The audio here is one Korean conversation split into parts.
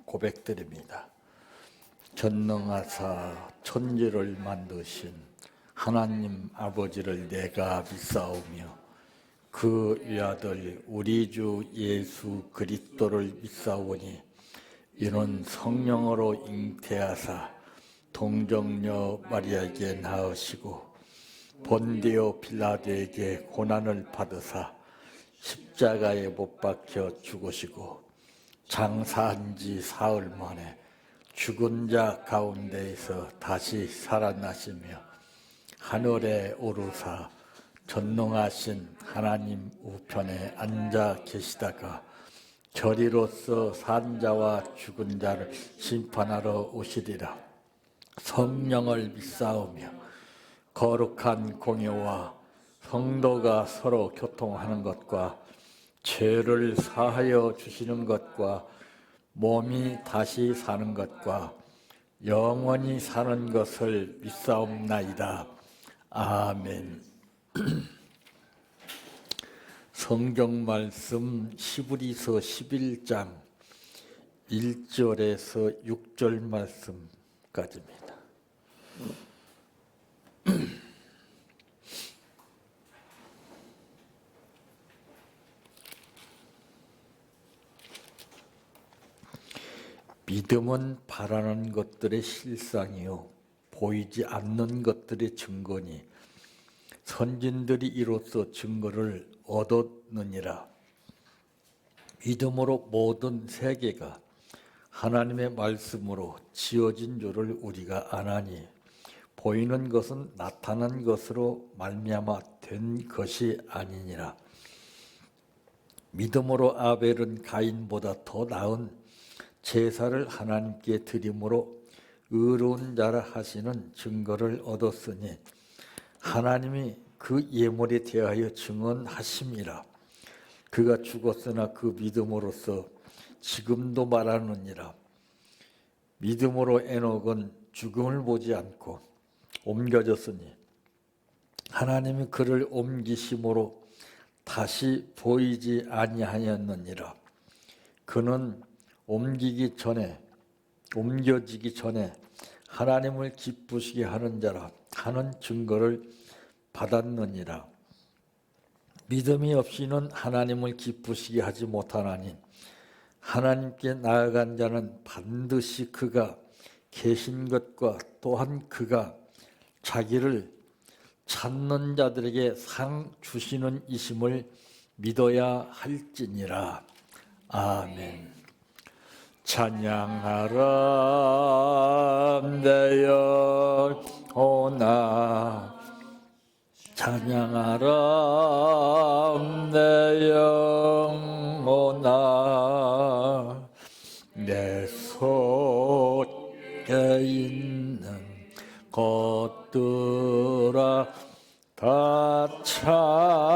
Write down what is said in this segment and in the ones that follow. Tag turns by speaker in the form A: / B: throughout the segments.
A: 고백드립니다. 전능하사 천지를 만드신 하나님 아버지를 내가 믿사오며 그 위아들 우리 주 예수 그리스도를 믿사오니 이는 성령으로 잉태하사 동정녀 마리아에게 낳으시고 본디오 빌라도에게 고난을 받으사 십자가에 못 박혀 죽으시고 장사한 지 사흘 만에 죽은 자 가운데에서 다시 살아나시며 하늘에 오르사 전능하신 하나님 우편에 앉아 계시다가 저리로서 산 자와 죽은 자를 심판하러 오시리라. 성령을 믿사오며 거룩한 공예와 성도가 서로 교통하는 것과 죄를 사하여 주시는 것과 몸이 다시 사는 것과 영원히 사는 것을 믿사옵나이다. 아멘. 성경 말씀 히브리서 11장 1절에서 6절 말씀까지입니다. 믿음은 바라는 것들의 실상이요 보이지 않는 것들의 증거니 선진들이 이로써 증거를 얻었느니라. 믿음으로 모든 세계가 하나님의 말씀으로 지어진 줄을 우리가 아나니 보이는 것은 나타난 것으로 말미암아 된 것이 아니니라. 믿음으로 아벨은 가인보다 더 나은 제사를 하나님께 드림으로 의로운 자라 하시는 증거를 얻었으니 하나님이 그 예물에 대하여 증언하심이라. 그가 죽었으나 그 믿음으로써 지금도 말하느니라. 믿음으로 에녹은 죽음을 보지 않고 옮겨졌으니 하나님이 그를 옮기심으로 다시 보이지 아니하였느니라. 그는 옮겨지기 전에 하나님을 기쁘시게 하는 자라 하는 증거를 받았느니라. 믿음이 없이는 하나님을 기쁘시게 하지 못하나니 하나님께 나아간 자는 반드시 그가 계신 것과 또한 그가 자기를 찾는 자들에게 상 주시는 이심을 믿어야 할지니라. 아멘. 찬양하라 내 영혼아, 찬양하라 내 영혼아, 내 속에 있는 것들아 다 찬양하라.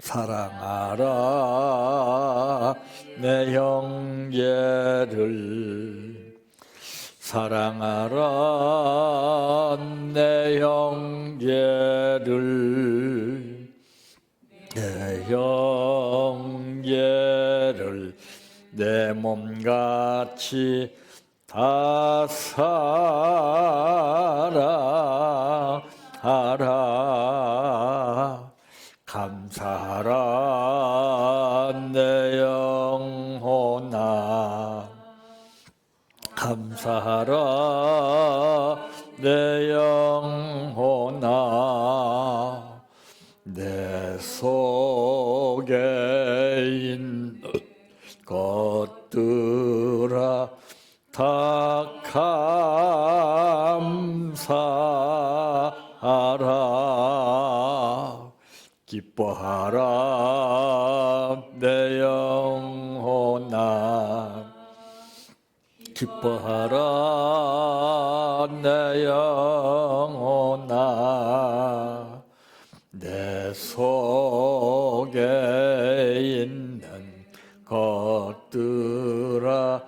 A: 사랑하라 내 형제를, 사랑하라 내 형제를, 내 형제를 내 몸같이 다 사랑하라. 감사하라 내 영혼아, 감사하라 내 영혼아, 내 속에 있는 것들아 다 감사하라. 기뻐하라 내 영혼아, 기뻐하라 내 영혼아, 내 속에 있는 것들아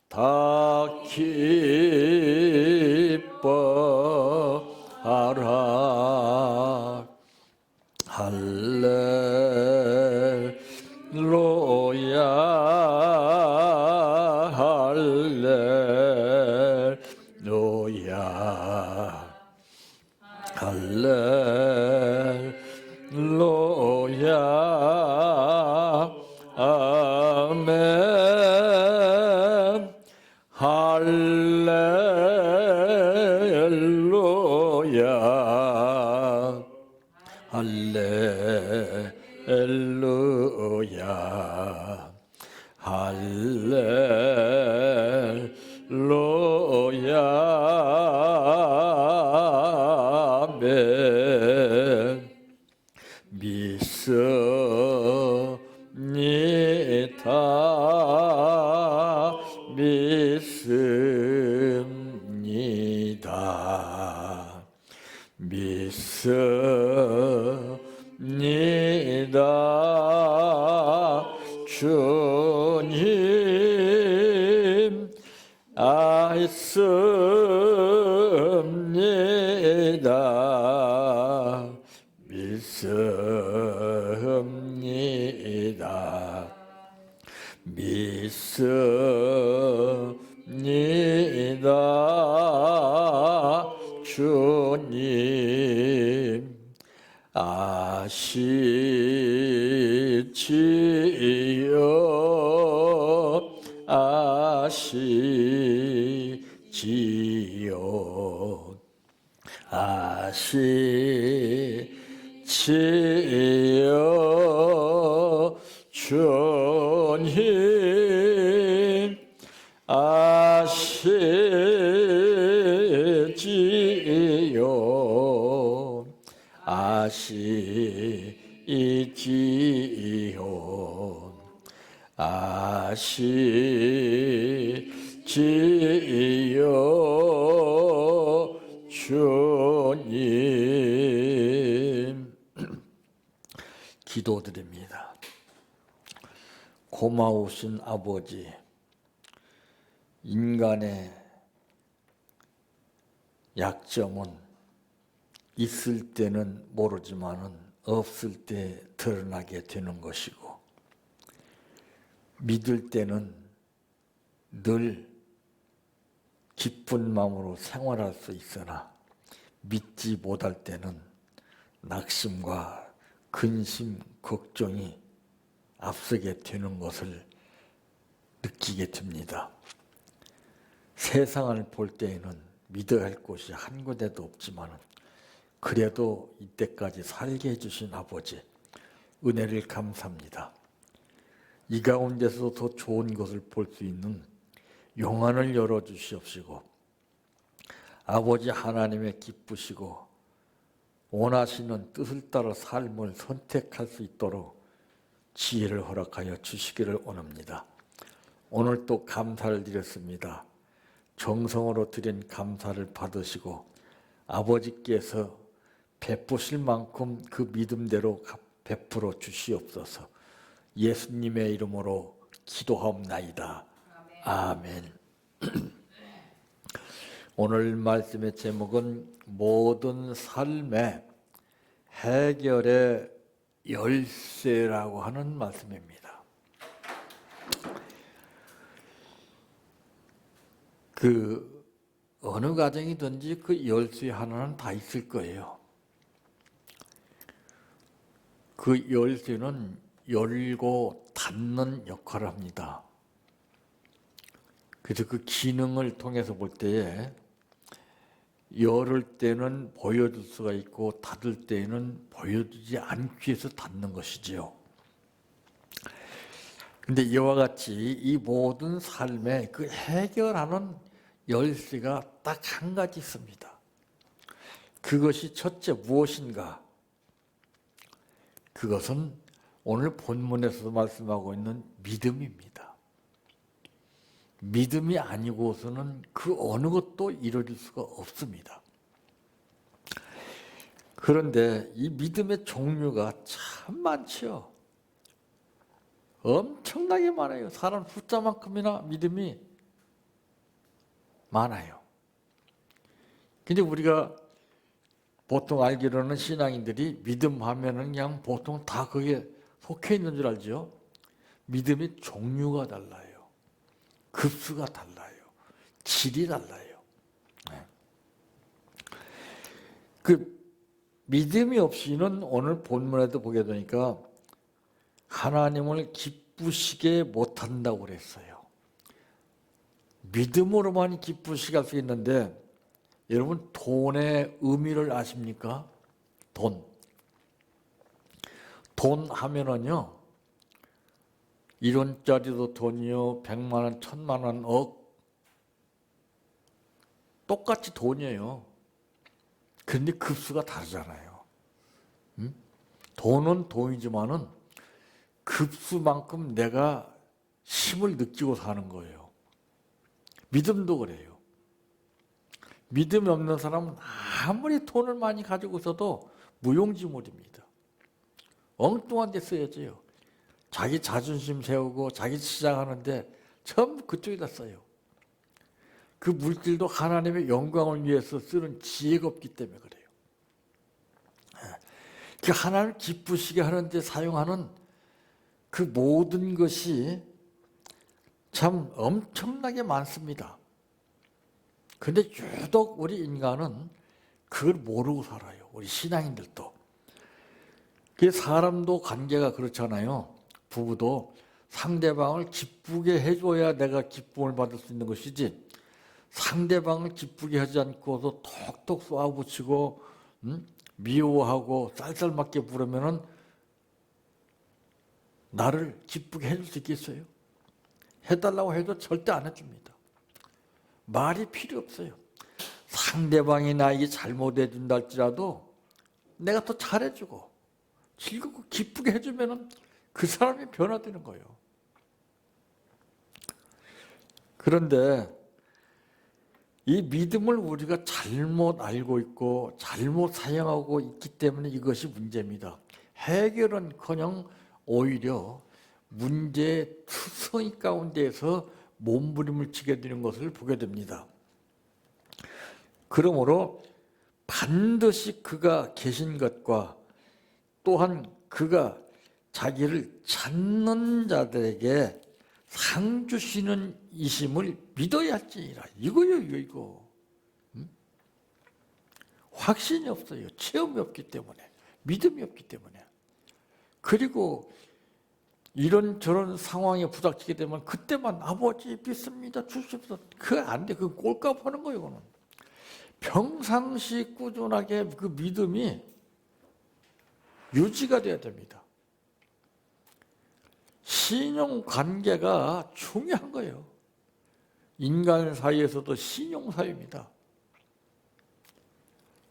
A: 다 기뻐하라. 할렐루야. 아멘. 할렐루야. 할렐루야. 할렐루야. 아멘. 믿습니다. 믿습니다. 믿습니다. 주님 믿습니다. 믿습니다. 믿습니다. 주님 아시지요. 아시지요. 아시지요. 주님 아시지요. 아시지요. 아시지요. 주님 기도드립니다. 고마우신 아버지, 인간의 약점은 있을 때는 모르지만은 없을 때 드러나게 되는 것이고, 믿을 때는 늘 기쁜 마음으로 생활할 수 있으나 믿지 못할 때는 낙심과 근심, 걱정이 앞서게 되는 것을 느끼게 됩니다. 세상을 볼 때에는 믿어야 할 곳이 한 군데도 없지만 그래도 이때까지 살게 해주신 아버지, 은혜를 감사합니다. 이 가운데서 더 좋은 것을 볼 수 있는 영안을 열어주시옵시고, 아버지 하나님의 기쁘시고 원하시는 뜻을 따라 삶을 선택할 수 있도록 지혜를 허락하여 주시기를 원합니다. 오늘 또 감사를 드렸습니다. 정성으로 드린 감사를 받으시고 아버지께서 베푸실 만큼 그 믿음대로 베풀어 주시옵소서. 예수님의 이름으로 기도하옵나이다. 아멘. 오늘 말씀의 제목은 모든 삶의 해결의 열쇠라고 하는 말씀입니다. 어느 가정이든지 그 열쇠 하나는 다 있을 거예요. 그 열쇠는 열고 닫는 역할을 합니다. 그래서 그 기능을 통해서 볼 때에 열을 때는 보여줄 수가 있고 닫을 때는 보여주지 않기 위해서 닫는 것이지요. 근데 이와 같이 이 모든 삶에 그 해결하는 열쇠가 딱 한 가지 있습니다. 그것이 첫째 무엇인가? 그것은 오늘 본문에서 말씀하고 있는 믿음입니다. 믿음이 아니고서는 그 어느 것도 이루어질 수가 없습니다. 그런데 이 믿음의 종류가 참 많죠. 엄청나게 많아요. 사람 숫자만큼이나 믿음이 많아요. 근데 우리가 보통 알기로는 신앙인들이 믿음 하면은 그냥 보통 다 거기에 속해 있는 줄 알죠. 믿음의 종류가 달라요. 급수가 달라요. 질이 달라요. 그 믿음이 없이는 오늘 본문에도 보게 되니까 하나님을 기쁘시게 못한다고 그랬어요. 믿음으로만 기쁘시게 할 수 있는데 여러분 돈의 의미를 아십니까? 돈. 돈 하면은요 1원짜리도 돈이요 100만 원, 1000만 원, 억 똑같이 돈이에요. 그런데 급수가 다르잖아요. 돈은 돈이지만은 급수만큼 내가 힘을 느끼고 사는 거예요. 믿음도 그래요. 믿음이 없는 사람은 아무리 돈을 많이 가지고 있어도 무용지물입니다. 엉뚱한 데 써야지요. 자기 자존심 세우고 자기 시작하는데 전부 그쪽에다 써요. 그 물질도 하나님의 영광을 위해서 쓰는 지혜가 없기 때문에 그래요. 그 하나님을 기쁘시게 하는데 사용하는 그 모든 것이 참 엄청나게 많습니다. 근데 유독 우리 인간은 그걸 모르고 살아요. 우리 신앙인들도. 그 사람도 관계가 그렇잖아요. 부부도 상대방을 기쁘게 해줘야 내가 기쁨을 받을 수 있는 것이지 상대방을 기쁘게 하지 않고서 톡톡 쏘아붙이고 미워하고 쌀쌀맞게 부르면은 나를 기쁘게 해줄 수 있겠어요? 해달라고 해도 절대 안 해줍니다. 말이 필요 없어요. 상대방이 나에게 잘못해 준다 할지라도 내가 더 잘해주고 즐겁고 기쁘게 해주면은 그 사람이 변화되는 거예요. 그런데 이 믿음을 우리가 잘못 알고 있고 잘못 사용하고 있기 때문에 이것이 문제입니다. 해결은커녕 오히려 문제의 투성이 가운데에서 몸부림을 치게 되는 것을 보게 됩니다. 그러므로 반드시 그가 계신 것과 또한 그가 자기를 찾는 자들에게 상 주시는 이심을 믿어야 할지니라. 이거요, 이거. 확신이 없어요. 체험이 없기 때문에. 믿음이 없기 때문에. 그리고 이런저런 상황에 부닥치게 되면 그때만 아버지 믿습니다. 주십시오. 그거 안 돼. 그거 꼴값 하는 거예요, 이거는. 평상시 꾸준하게 그 믿음이 유지가 돼야 됩니다. 신용관계가 중요한 거예요. 인간 사이에서도 신용사회입니다.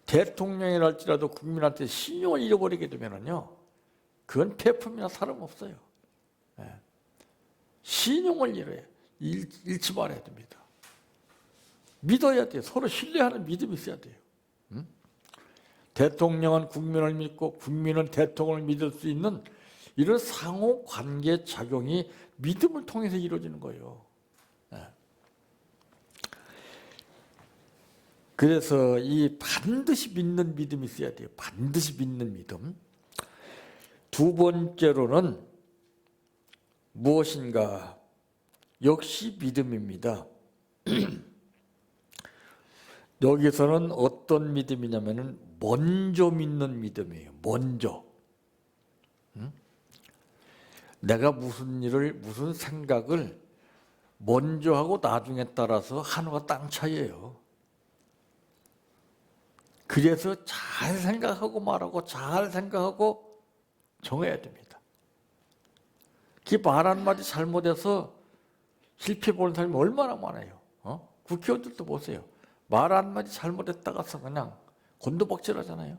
A: 대통령이랄지라도 국민한테 신용을 잃어버리게 되면요, 그건 폐품이나 다름없어요. 신용을 잃지 말아야 됩니다. 믿어야 돼요. 서로 신뢰하는 믿음이 있어야 돼요. 대통령은 국민을 믿고 국민은 대통령을 믿을 수 있는 이런 상호관계 작용이 믿음을 통해서 이루어지는 거예요. 그래서 이 반드시 믿는 믿음이 있어야 돼요. 반드시 믿는 믿음. 두 번째로는 무엇인가? 역시 믿음입니다. 여기서는 어떤 믿음이냐면은 먼저 믿는 믿음이에요. 먼저. 내가 무슨 일을, 무슨 생각을 먼저 하고 나중에 따라서 하늘과 땅 차이예요. 그래서 잘 생각하고 말하고 잘 생각하고 정해야 됩니다. 그 말 한마디 잘못해서 실패 보는 사람이 얼마나 많아요. 국회의원들도 보세요. 말 한마디 잘못했다가서 그냥 곤두박질하잖아요.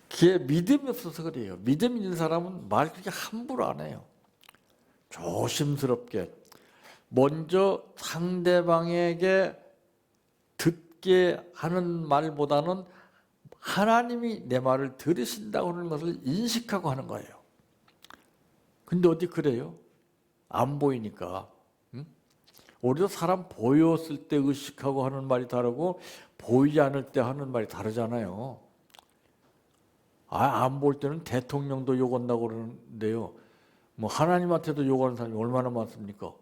A: 그게 믿음이 없어서 그래요. 믿음 있는 사람은 말 그렇게 함부로 안 해요. 조심스럽게 먼저 상대방에게 듣게 하는 말보다는 하나님이 내 말을 들으신다고 하는 것을 인식하고 하는 거예요. 근데 어디 그래요? 안 보이니까. 우리도 사람 보였을 때 의식하고 하는 말이 다르고 보이지 않을 때 하는 말이 다르잖아요. 안 볼 때는 대통령도 욕한다고 그러는데요. 뭐 하나님한테도 욕하는 사람이 얼마나 많습니까?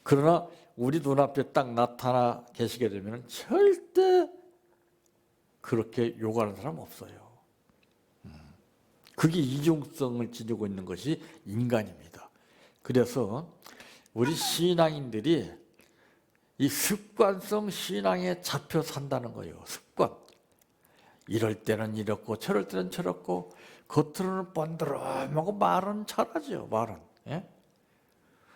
A: 그러나 우리 눈앞에 딱 나타나 계시게 되면 절대 그렇게 욕하는 사람 없어요. 그게 이중성을 지니고 있는 것이 인간입니다. 그래서 우리 신앙인들이 이 습관성 신앙에 잡혀 산다는 거예요. 습관. 이럴 때는 이렇고 저럴 때는 저렇고 겉으로는 번드름하고 말은 잘하죠. 말은. 예?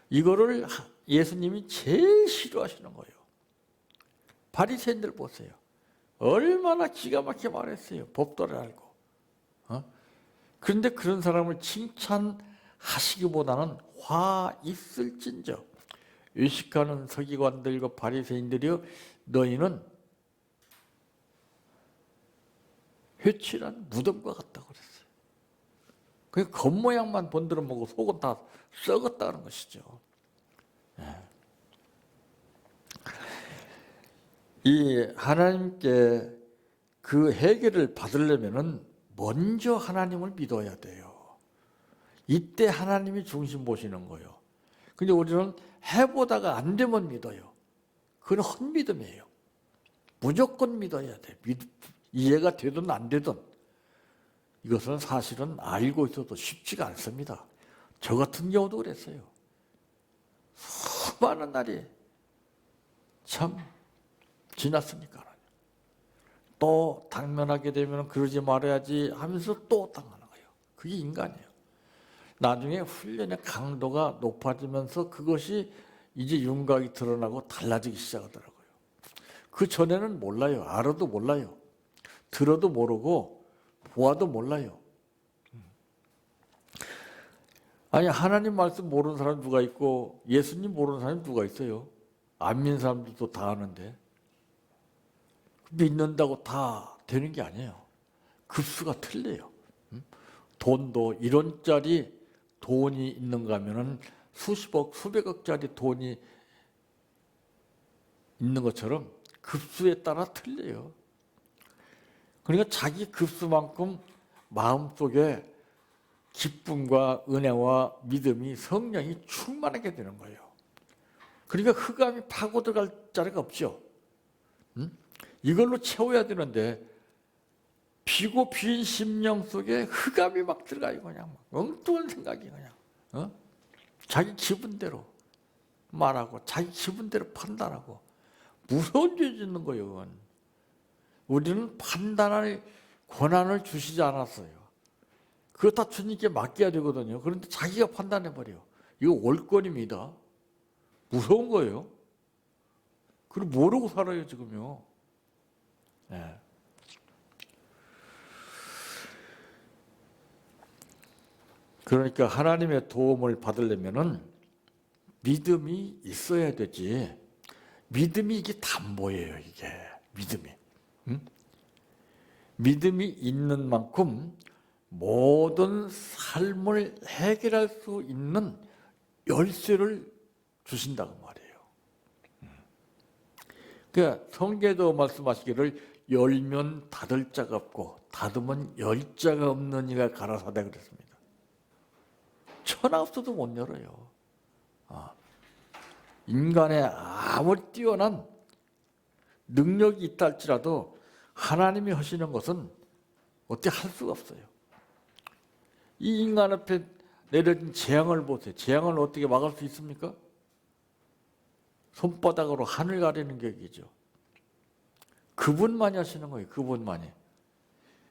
A: 이거를 예수님이 제일 싫어하시는 거예요. 바리새인들 보세요. 얼마나 기가 막히게 말했어요. 법도를 알고. 그런데 그런 사람을 칭찬하시기보다는 화 있을진저 의식하는 서기관들과 바리새인들이여 너희는 회칠한 무덤과 같다고 그랬어요. 그 겉모양만 번들어먹고 속은 다 썩었다는 것이죠. 이 하나님께 그 해결을 받으려면은 먼저 하나님을 믿어야 돼요. 이때 하나님이 중심 보시는 거예요. 근데 우리는 해보다가 안 되면 믿어요. 그건 헛믿음이에요. 무조건 믿어야 돼. 이해가 되든 안 되든. 이것은 사실은 알고 있어도 쉽지가 않습니다. 저 같은 경우도 그랬어요. 수많은 날이 참 지났으니까. 또 당면하게 되면 그러지 말아야지 하면서 또 당하는 거예요. 그게 인간이에요. 나중에 훈련의 강도가 높아지면서 그것이 이제 윤곽이 드러나고 달라지기 시작하더라고요. 그 전에는 몰라요. 알아도 몰라요. 들어도 모르고 보아도 몰라요. 아니 하나님 말씀 모르는 사람 누가 있고 예수님 모르는 사람이 누가 있어요? 안 믿는 사람들도 다 아는데 믿는다고 다 되는 게 아니에요. 급수가 틀려요. 돈도 1원짜리 돈이 있는가 하면은 수십억, 수백억짜리 돈이 있는 것처럼 급수에 따라 틀려요. 그러니까 자기 급수만큼 마음속에 기쁨과 은혜와 믿음이 성령이 충만하게 되는 거예요. 그러니까 흑암이 파고 들어갈 자리가 없죠. 이걸로 채워야 되는데 비고 빈 심령 속에 흑암이 막 들어가요. 그냥 엉뚱한 생각이 그냥 자기 기분대로 말하고 자기 기분대로 판단하고 무서운 죄 짓는 거예요. 그건. 우리는 판단할 권한을 주시지 않았어요. 그거 다 주님께 맡겨야 되거든요. 그런데 자기가 판단해버려요. 이거 올권입니다. 무서운 거예요. 그리고 모르고 살아요 지금요. 네. 그러니까 하나님의 도움을 받으려면은 믿음이 있어야 되지. 믿음이 이게 담보예요. 이게 믿음이. 믿음이 있는 만큼 모든 삶을 해결할 수 있는 열쇠를 주신다고 말이에요. 그러니까 성경에도 말씀하시기를 열면 닫을 자가 없고 닫으면 열 자가 없는 이가 가라사대 그랬습니다. 천하 없어도 못 열어요. 인간의 아무리 뛰어난 능력이 있다 할지라도 하나님이 하시는 것은 어떻게 할 수가 없어요. 이 인간 앞에 내려진 재앙을 보세요. 재앙을 어떻게 막을 수 있습니까? 손바닥으로 하늘 가리는 격이죠. 그분만이 하시는 거예요. 그분만이.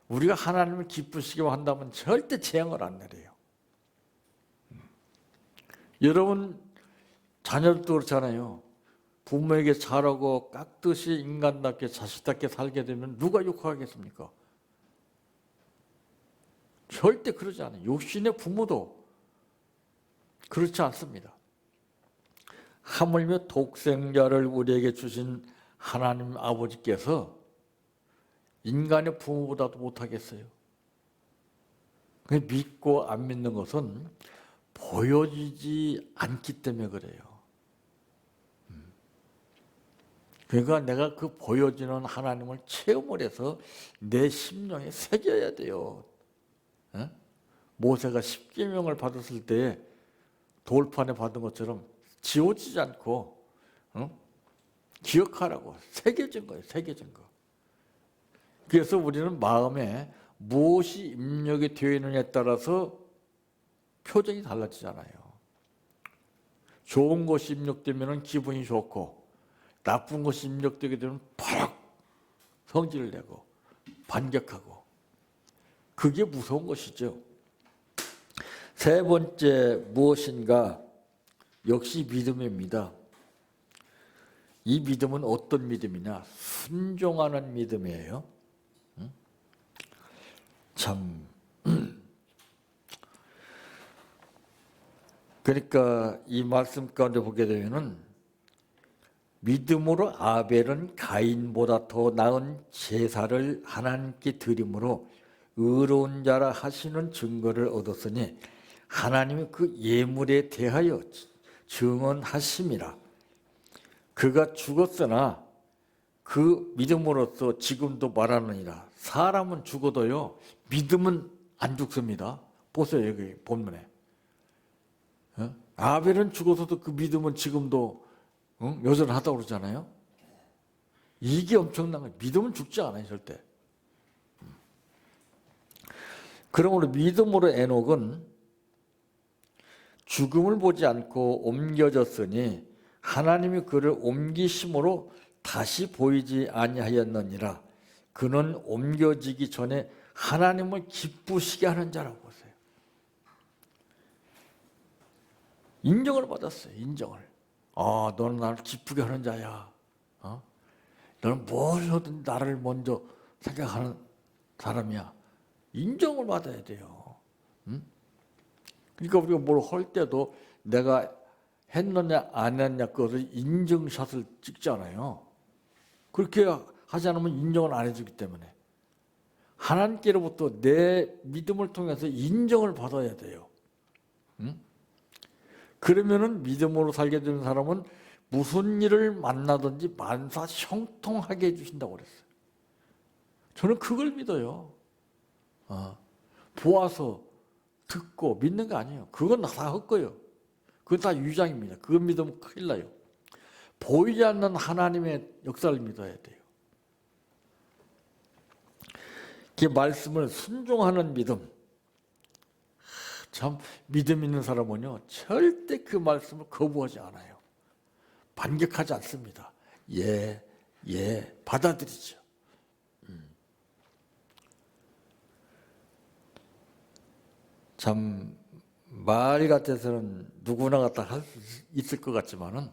A: 우리가 하나님을 기쁘시게 한다면 절대 재앙을 안 내려요. 여러분 자녀들도 그렇잖아요. 부모에게 잘하고 깍듯이 인간답게 자식답게 살게 되면 누가 욕하겠습니까? 절대 그러지 않아요. 육신의 부모도 그렇지 않습니다. 하물며 독생자를 우리에게 주신 하나님 아버지께서 인간의 부모보다도 못하겠어요. 믿고 안 믿는 것은 보여지지 않기 때문에 그래요. 그러니까 내가 그 보여지는 하나님을 체험을 해서 내 심령에 새겨야 돼요. 모세가 십계명을 받았을 때 돌판에 받은 것처럼 지워지지 않고 기억하라고 새겨진 거예요. 새겨진 거. 그래서 우리는 마음에 무엇이 입력이 되어 있느냐에 따라서 표정이 달라지잖아요. 좋은 것이 입력되면 기분이 좋고 나쁜 것이 입력되게 되면 팍 성질을 내고 반격하고 그게 무서운 것이죠. 세 번째 무엇인가? 역시 믿음입니다. 이 믿음은 어떤 믿음이냐? 순종하는 믿음이에요. 참 그러니까 이 말씀 가운데 보게 되면은 믿음으로 아벨은 가인보다 더 나은 제사를 하나님께 드림으로 의로운 자라 하시는 증거를 얻었으니 하나님이 그 예물에 대하여 증언하심이라. 그가 죽었으나 그 믿음으로써 지금도 말하느니라. 사람은 죽어도요 믿음은 안 죽습니다. 보세요, 여기 본문에. 아벨은 죽어서도 그 믿음은 지금도 여전하다고 그러잖아요. 이게 엄청난 거예요. 믿음은 죽지 않아요, 절대. 그러므로 믿음으로 에녹은 죽음을 보지 않고 옮겨졌으니 하나님이 그를 옮기심으로 다시 보이지 아니하였느니라. 그는 옮겨지기 전에 하나님을 기쁘시게 하는 자라고 보세요. 인정을 받았어요. 인정을. 너는 나를 기쁘게 하는 자야. 너는 뭘 하든 나를 먼저 생각하는 사람이야. 인정을 받아야 돼요. 그러니까 우리가 뭘 할 때도 내가 했느냐 안 했느냐 그것을 인증샷을 찍잖아요. 그렇게 하지 않으면 인정을 안 해주기 때문에 하나님께로부터 내 믿음을 통해서 인정을 받아야 돼요. 그러면은 믿음으로 살게 되는 사람은 무슨 일을 만나든지 만사 형통하게 해주신다고 그랬어요. 저는 그걸 믿어요. 보아서 듣고 믿는 거 아니에요. 그건 다 헛거예요. 그건 다 유장입니다. 그거 믿으면 큰일 나요. 보이지 않는 하나님의 역사를 믿어야 돼요. 그 말씀을 순종하는 믿음. 참 믿음 있는 사람은요 절대 그 말씀을 거부하지 않아요. 반격하지 않습니다. 예 받아들이죠. 참 말 같아서는 누구나 갖다 할 수 있을 것 같지만은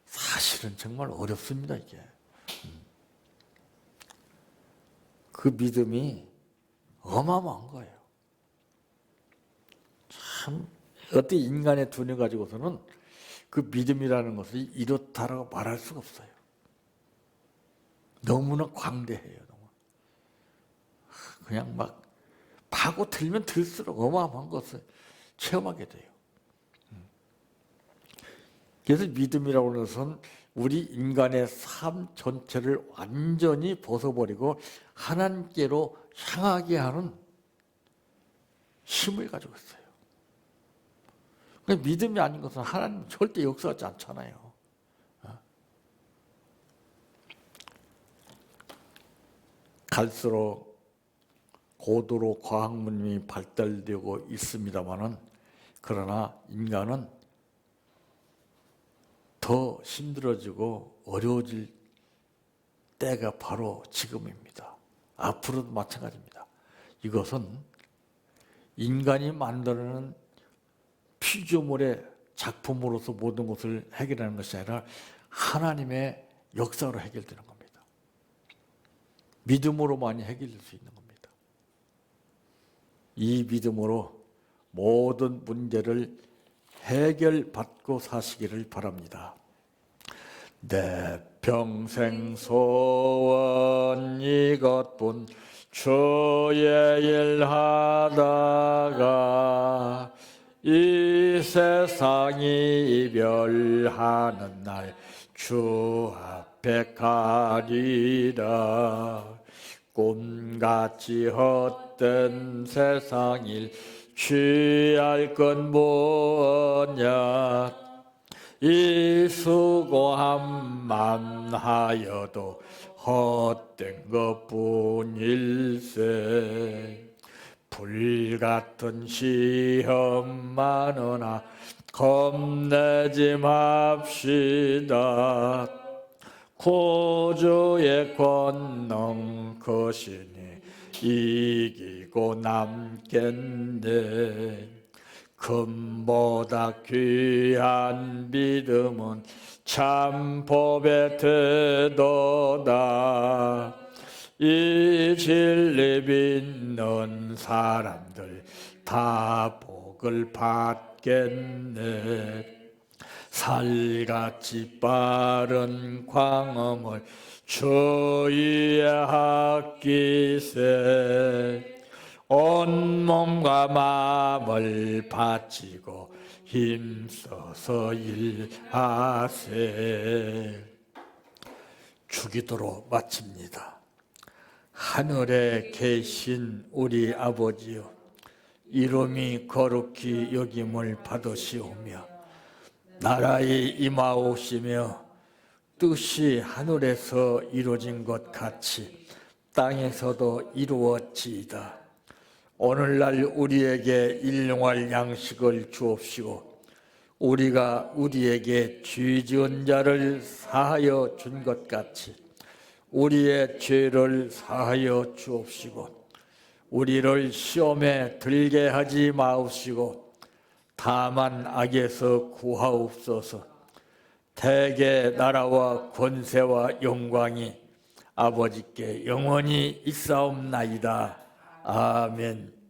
A: 사실은 정말 어렵습니다, 이게. 그 믿음이 어마어마한 거예요. 참 어떤 인간의 두뇌 가지고서는 그 믿음이라는 것을 이렇다라고 말할 수가 없어요. 너무나 광대해요. 너무. 그냥 막 파고 들면 들수록 어마어마한 것을 체험하게 돼요. 그래서 믿음이라고 하는 것은 우리 인간의 삶 전체를 완전히 벗어버리고 하나님께로 향하게 하는 힘을 가지고 있어요. 믿음이 아닌 것은 하나님 절대 역사하지 않잖아요. 갈수록 고도로 과학문명이 발달되고 있습니다만은 그러나 인간은 더 힘들어지고 어려워질 때가 바로 지금입니다. 앞으로도 마찬가지입니다. 이것은 인간이 만들어내는 피조물의 작품으로서 모든 것을 해결하는 것이 아니라 하나님의 역사로 해결되는 겁니다. 믿음으로만이 해결될 수 있는 겁니다. 이 믿음으로 모든 문제를 해결받고 사시기를 바랍니다. 내 평생 소원 이것뿐 주의 일 하다가 이 세상이 이별하는 날 주 앞에 가리라. 꿈같이 헛된 세상일 취할 건 뭐냐. 이 수고함만 하여도 헛된 것뿐일세. 불같은 시험 많으나 겁내지 맙시다. 구주의 권능 크시니 이기고 남겠네. 금보다 귀한 믿음은 참 법의 태도다. 이 진리 믿는 사람들 다 복을 받겠네. 살같이 빠른 광음을 주위에 아끼세. 온몸과 마음을 바치고 힘써서 일하세. 주기도로 마칩니다. 하늘에 계신 우리 아버지여, 이름이 거룩히 여김을 받으시오며 나라에 임하옵시며 뜻이 하늘에서 이루어진 것 같이 땅에서도 이루어지이다. 오늘날 우리에게 일용할 양식을 주옵시고 우리가 우리에게 죄 지은 자를 사하여 준 것 같이 우리의 죄를 사하여 주옵시고 우리를 시험에 들게 하지 마옵시고 다만 악에서 구하옵소서. 대개 나라와 권세와 영광이 아버지께 영원히 있사옵나이다. 아멘.